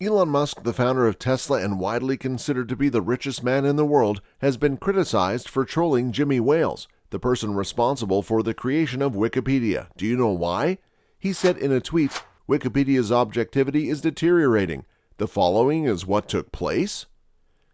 Elon Musk, the founder of Tesla and widely considered to be the richest man in the world, has been criticized for trolling Jimmy Wales, the person responsible for the creation of Wikipedia. Do you know why? He said in a tweet, "Wikipedia's objectivity is deteriorating. The following is what took place?"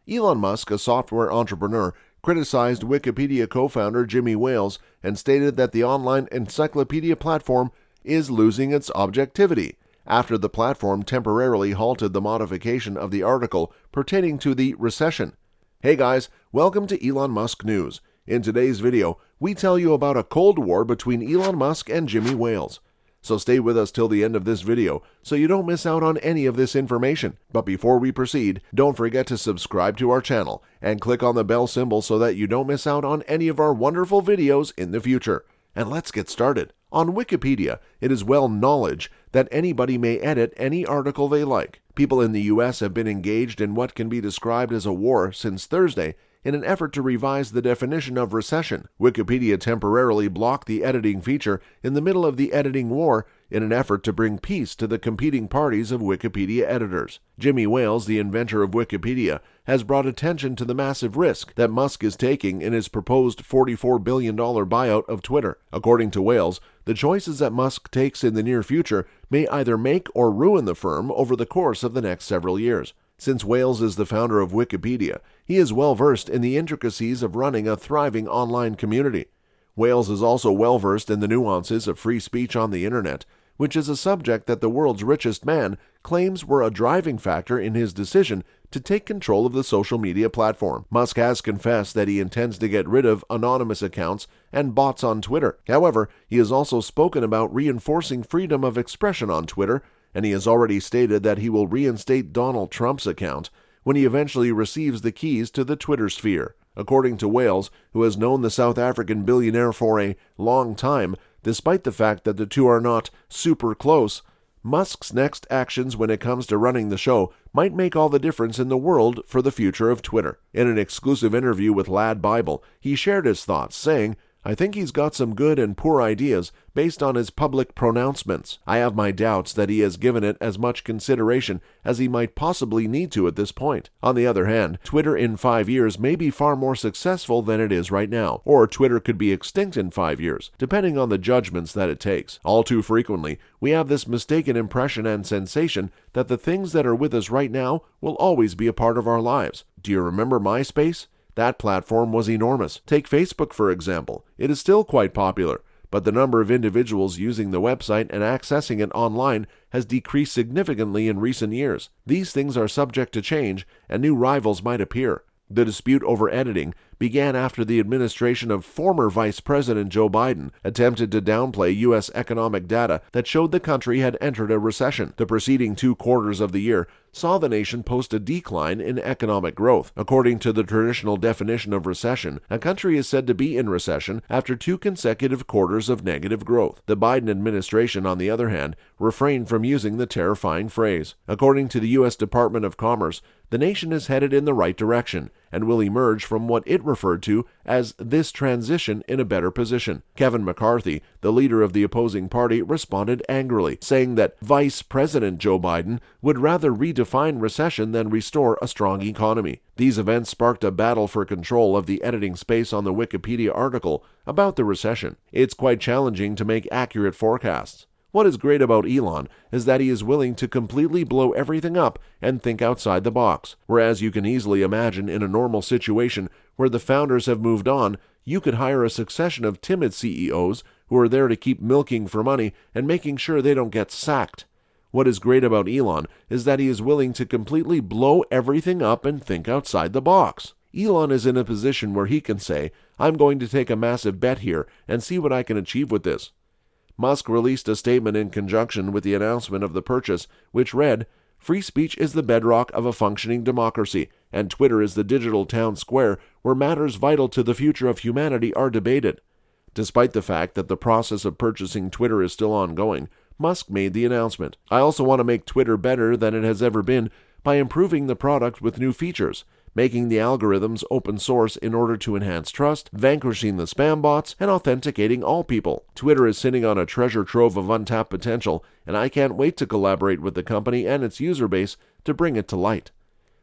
Elon Musk, a software entrepreneur, criticized Wikipedia co-founder Jimmy Wales and stated that the online encyclopedia platform is losing its objectivity after the platform temporarily halted the modification of the article pertaining to the recession. Hey guys, welcome to Elon Musk News. In today's video, we tell you about a cold war between Elon Musk and Jimmy Wales. So stay with us till the end of this video so you don't miss out on any of this information. But before we proceed, don't forget to subscribe to our channel and click on the bell symbol so that you don't miss out on any of our wonderful videos in the future. And let's get started. On Wikipedia, it is well knowledge that anybody may edit any article they like. People in the US have been engaged in what can be described as a war since Thursday in an effort to revise the definition of recession. Wikipedia temporarily blocked the editing feature in the middle of the editing war in an effort to bring peace to the competing parties of Wikipedia editors. Jimmy Wales, the inventor of Wikipedia, has brought attention to the massive risk that Musk is taking in his proposed $44 billion buyout of Twitter. According to Wales, the choices that Musk takes in the near future may either make or ruin the firm over the course of the next several years. Since Wales is the founder of Wikipedia, he is well versed in the intricacies of running a thriving online community. Wales is also well versed in the nuances of free speech on the internet, which is a subject that the world's richest man claims were a driving factor in his decision to take control of the social media platform. Musk has confessed that he intends to get rid of anonymous accounts and bots on Twitter. However, he has also spoken about reinforcing freedom of expression on Twitter, and he has already stated that he will reinstate Donald Trump's account when he eventually receives the keys to the Twitter sphere. According to Wales, who has known the South African billionaire for a long time, despite the fact that the two are not super close, Musk's next actions when it comes to running the show might make all the difference in the world for the future of Twitter. In an exclusive interview with Lad Bible, he shared his thoughts, saying, "I think he's got some good and poor ideas based on his public pronouncements. I have my doubts that he has given it as much consideration as he might possibly need to at this point. On the other hand, Twitter in 5 years may be far more successful than it is right now, or Twitter could be extinct in 5 years, depending on the judgments that it takes. All too frequently, we have this mistaken impression and sensation that the things that are with us right now will always be a part of our lives. Do you remember MySpace? That platform was enormous. Take Facebook, for example. It is still quite popular, but the number of individuals using the website and accessing it online has decreased significantly in recent years. These things are subject to change, and new rivals might appear. The dispute over editing began after the administration of former Vice President Joe Biden attempted to downplay U.S. economic data that showed the country had entered a recession. The preceding 2 quarters of the year saw the nation post a decline in economic growth. According to the traditional definition of recession, a country is said to be in recession after 2 consecutive quarters of negative growth. The Biden administration, on the other hand, refrained from using the terrifying phrase. According to the U.S. Department of Commerce, the nation is headed in the right direction and will emerge from what it referred to as this transition in a better position. Kevin McCarthy, the leader of the opposing party, responded angrily, saying that Vice President Joe Biden would rather redefine recession than restore a strong economy. These events sparked a battle for control of the editing space on the Wikipedia article about the recession. It's quite challenging to make accurate forecasts. What is great about Elon is that he is willing to completely blow everything up and think outside the box. Whereas you can easily imagine in a normal situation where the founders have moved on, you could hire a succession of timid CEOs who are there to keep milking for money and making sure they don't get sacked. What is great about Elon is that he is willing to completely blow everything up and think outside the box. Elon is in a position where he can say, "I'm going to take a massive bet here and see what I can achieve with this." Musk released a statement in conjunction with the announcement of the purchase, which read, "Free speech is the bedrock of a functioning democracy, and Twitter is the digital town square where matters vital to the future of humanity are debated." Despite the fact that the process of purchasing Twitter is still ongoing, Musk made the announcement. "I also want to make Twitter better than it has ever been by improving the product with new features, making the algorithms open source in order to enhance trust, vanquishing the spam bots, and authenticating all people. Twitter is sitting on a treasure trove of untapped potential, and I can't wait to collaborate with the company and its user base to bring it to light.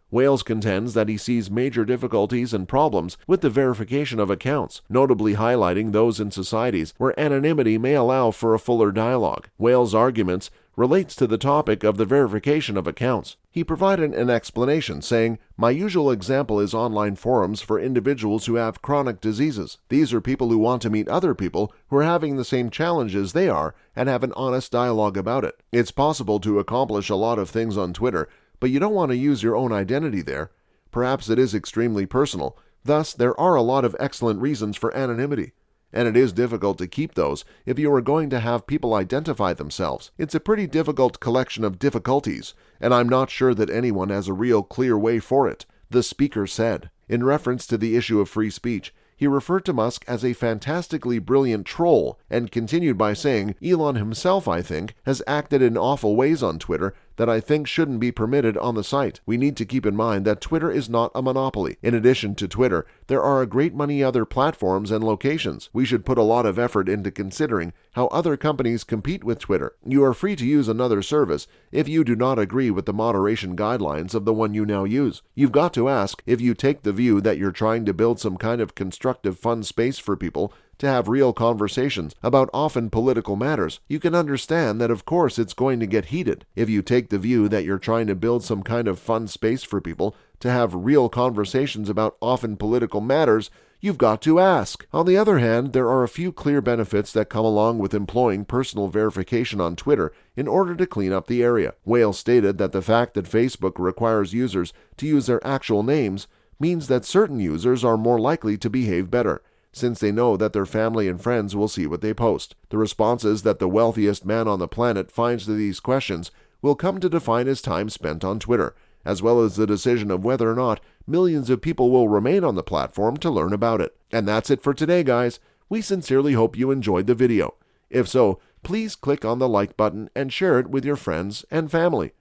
Wales contends that he sees major difficulties and problems with the verification of accounts, notably highlighting those in societies where anonymity may allow for a fuller dialogue. Wales' arguments relates to the topic of the verification of accounts. He provided an explanation, saying, "My usual example is online forums for individuals who have chronic diseases. These are people who want to meet other people who are having the same challenges they are and have an honest dialogue about it. It's possible to accomplish a lot of things on Twitter, but you don't want to use your own identity there. Perhaps it is extremely personal. Thus, there are a lot of excellent reasons for anonymity. And it is difficult to keep those if you are going to have people identify themselves. It's a pretty difficult collection of difficulties, and I'm not sure that anyone has a real clear way for it," the speaker said. In reference to the issue of free speech, he referred to Musk as a fantastically brilliant troll and continued by saying, "Elon himself, I think, has acted in awful ways on Twitter that I think shouldn't be permitted on the site. We need to keep in mind that Twitter is not a monopoly. In addition to Twitter, there are a great many other platforms and locations. We should put a lot of effort into considering how other companies compete with Twitter. You are free to use another service if you do not agree with the moderation guidelines of the one you now use. You've got to ask if you take the view that you're trying to build some kind of constructive, fun space for people to have real conversations about often political matters. You can understand that of course it's going to get heated. If you take the view that you're trying to build some kind of fun space for people to have real conversations about often political matters, you've got to ask." On the other hand, there are a few clear benefits that come along with employing personal verification on Twitter in order to clean up the area. Wales stated that the fact that Facebook requires users to use their actual names means that certain users are more likely to behave better, since they know that their family and friends will see what they post. The responses that the wealthiest man on the planet finds to these questions will come to define his time spent on Twitter, as well as the decision of whether or not millions of people will remain on the platform to learn about it. And that's it for today, guys. We sincerely hope you enjoyed the video. If so, please click on the like button and share it with your friends and family.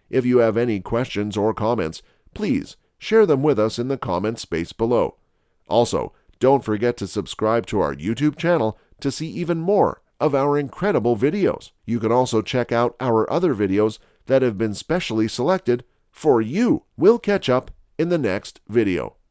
If you have any questions or comments, please share them with us in the comment space below. Also, don't forget to subscribe to our YouTube channel to see even more of our incredible videos. You can also check out our other videos that have been specially selected for you. We'll catch up in the next video.